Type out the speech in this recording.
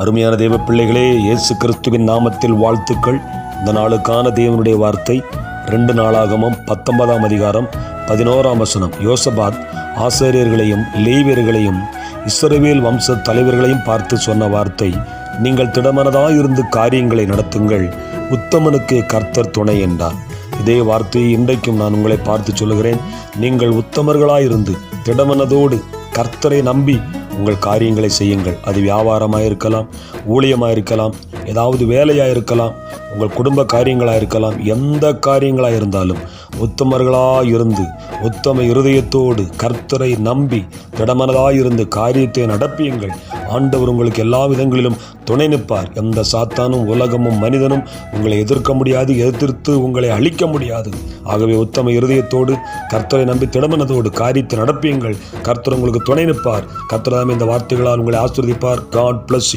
அருமையான தேவ பிள்ளைகளே, இயேசு கிறிஸ்துவின் நாமத்தில் வாழ்த்துக்கள். இந்த நாளுக்கான தேவனுடைய வார்த்தை 2 நாளாகமம் 19ஆம் அதிகாரம் 11ஆம் வசனம். யோசபாத் ஆசாரியர்களையும் லேவியர்களையும் இஸ்ரவேல் வம்ச தலைவர்களையும் பார்த்து சொன்ன வார்த்தை, நீங்கள் திடமனதாயிருந்து காரியங்களை நடத்துங்கள், உத்தமனுக்கு கர்த்தர் துணை என்றார். இதே வார்த்தையை இன்றைக்கும் நான் உங்களை பார்த்து சொல்லுகிறேன். நீங்கள் உத்தமர்களாயிருந்து திடமனதோடு கர்த்தரை நம்பி உங்கள் காரியங்களை செய்யுங்கள். அது வியாபாரமாக இருக்கலாம், ஊழியமாக இருக்கலாம், ஏதாவது வேலையாக இருக்கலாம், உங்கள் குடும்ப காரியங்களாக இருக்கலாம். எந்த காரியங்களாக இருந்தாலும் உத்தமர்களாயிருந்து உத்தம இருதயத்தோடு கர்த்தரை நம்பி திடமனதாயிருந்து காரியத்தை நடப்பியுங்கள். ஆண்டவர் உங்களுக்கு எல்லா விதங்களிலும் துணை நிற்பார். எந்த சாத்தானும் உலகமும் மனிதனும் உங்களை எதிர்க்க முடியாது, எதிர்த்து உங்களை அழிக்க முடியாது. ஆகவே உத்தம இருதயத்தோடு கர்த்தரை நம்பி திடமனதோடு காரியத்தை நடப்பியுங்கள். கர்த்தர் உங்களுக்கு துணை நிற்பார். கர்த்தர் இந்த வார்த்தைகளால் உங்களை ஆசீர்வதிப்பார். God bless you.